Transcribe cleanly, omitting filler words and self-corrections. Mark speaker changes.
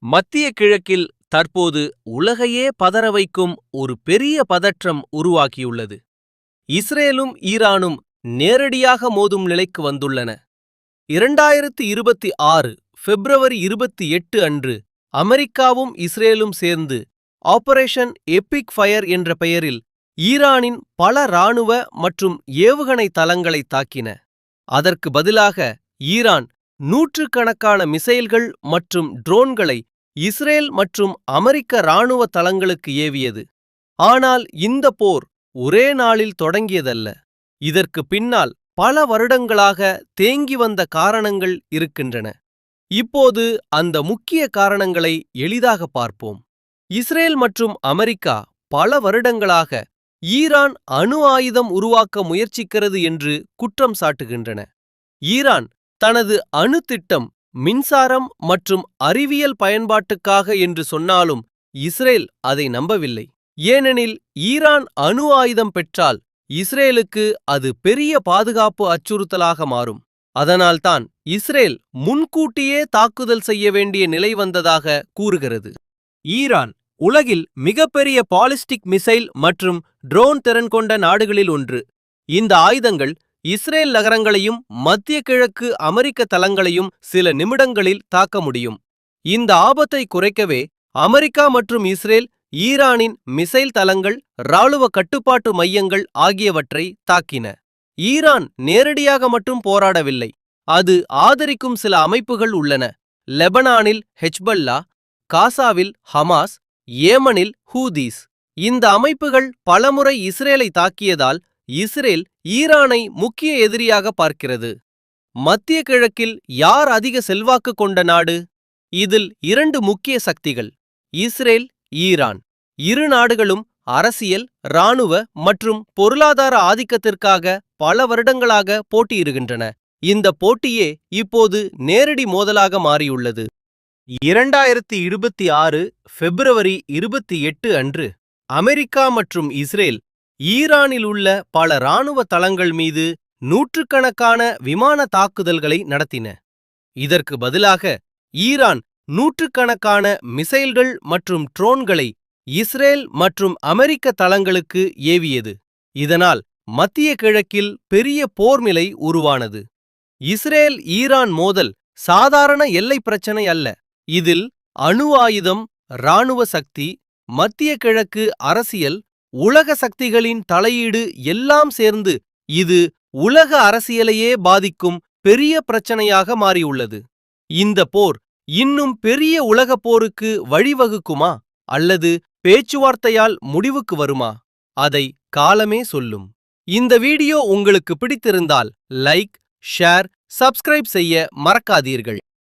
Speaker 1: மத்திய கிழக்கில் தற்போது உலகையே பதற வைக்கும் ஒரு பெரிய பதற்றம் உருவாகியுள்ளது. இஸ்ரேலும் ஈரானும் நேரடியாக மோதும் நிலைக்கு வந்துள்ளன. 2026 பிப்ரவரி 28 அன்று அமெரிக்காவும் இஸ்ரேலும் சேர்ந்து ஆபரேஷன் எபிக் ஃபயர் என்ற பெயரில் ஈரானின் பல இராணுவ மற்றும் ஏவுகணை தளங்களை தாக்கின. அதற்கு பதிலாக ஈரான் நூற்றுக்கணக்கான மிசைல்கள் மற்றும் ட்ரோன்களை இஸ்ரேல் மற்றும் அமெரிக்க இராணுவ தளங்களுக்கு ஏவியது. ஆனால் இந்த போர் ஒரே நாளில் தொடங்கியதல்ல. இதற்கு பின்னால் பல வருடங்களாக தேங்கி வந்த காரணங்கள் இருக்கின்றன. இப்போது அந்த முக்கிய காரணங்களை எளிதாக பார்ப்போம். இஸ்ரேல் மற்றும் அமெரிக்கா பல வருடங்களாக ஈரான் அணு ஆயுதம் உருவாக்க முயற்சிக்கிறது என்று குற்றம் சாட்டுகின்றன. ஈரான் தனது அணு திட்டம் மின்சாரம் மற்றும் அறிவியல் பயன்பாட்டுக்காக என்று சொன்னாலும் இஸ்ரேல் அதை நம்பவில்லை. ஏனெனில் ஈரான் அணு ஆயுதம் பெற்றால் இஸ்ரேலுக்கு அது பெரிய பாதுகாப்பு அச்சுறுத்தலாக மாறும். அதனால்தான் இஸ்ரேல் முன்கூட்டியே தாக்குதல் செய்ய வேண்டிய நிலை வந்ததாக கூறுகிறது. ஈரான் உலகில் மிகப்பெரிய பாலிஸ்டிக் மிசைல் மற்றும் ட்ரோன் திறன் கொண்ட நாடுகளில் ஒன்று. இந்த ஆயுதங்கள் இஸ்ரேல் நகரங்களையும் மத்திய கிழக்கு அமெரிக்க தளங்களையும் சில நிமிடங்களில் தாக்க முடியும். இந்த ஆபத்தை குறைக்கவே அமெரிக்கா மற்றும் இஸ்ரேல் ஈரானின் மிசைல் தளங்கள், இராணுவ கட்டுப்பாட்டு மையங்கள் ஆகியவற்றை தாக்கின. ஈரான் நேரடியாக மட்டும் போராடவில்லை. அது ஆதரிக்கும் சில அமைப்புகள் உள்ளன. லெபனானில் ஹெச்பல்லா, காசாவில் ஹமாஸ், ஏமனில் ஹூதீஸ். இந்த அமைப்புகள் பலமுறை இஸ்ரேலை தாக்கியதால் இஸ்ரேல் ஈரானை முக்கிய எதிரியாக பார்க்கிறது. மத்திய கிழக்கில் யார் அதிக செல்வாக்கு கொண்ட நாடு? இதில் இரண்டு முக்கிய சக்திகள், இஸ்ரேல், ஈரான். இரு நாடுகளும் அரசியல், இராணுவ மற்றும் பொருளாதார ஆதிக்கத்திற்காக பல வருடங்களாக போட்டியிடுகின்றன. இந்த போட்டியே இப்போது நேரடி மோதலாக மாறியுள்ளது. 2026 பிப்ரவரி 28 அன்று அமெரிக்கா மற்றும் இஸ்ரேல் ஈரானில் உள்ள பல இராணுவ தளங்கள் மீது நூற்றுக்கணக்கான விமான தாக்குதல்களை நடத்தின. இதற்கு பதிலாக ஈரான் நூற்றுக்கணக்கான மிசைல்கள் மற்றும் ட்ரோன்களை இஸ்ரேல் மற்றும் அமெரிக்க தளங்களுக்கு ஏவியது. இதனால் மத்திய கிழக்கில் பெரிய போர் நிலை உருவானது. இஸ்ரேல் ஈரான் மோதல் சாதாரண எல்லை பிரச்சனை அல்ல. இதில் அணு ஆயுதம், இராணுவ சக்தி, மத்திய கிழக்கு அரசியல், உலக சக்திகளின் தலையீடு எல்லாம் சேர்ந்து இது உலக அரசியலையே பாதிக்கும் பெரிய பிரச்சனையாக மாறியுள்ளது. இந்த போர் இன்னும் பெரிய உலகப் போருக்கு வழிவகுக்குமா அல்லது பேச்சுவார்த்தையால் முடிவுக்கு வருமா? அதை காலமே சொல்லும். இந்த வீடியோ உங்களுக்கு பிடித்திருந்தால் லைக், ஷேர், சப்ஸ்கிரைப் செய்ய மறக்காதீர்கள்.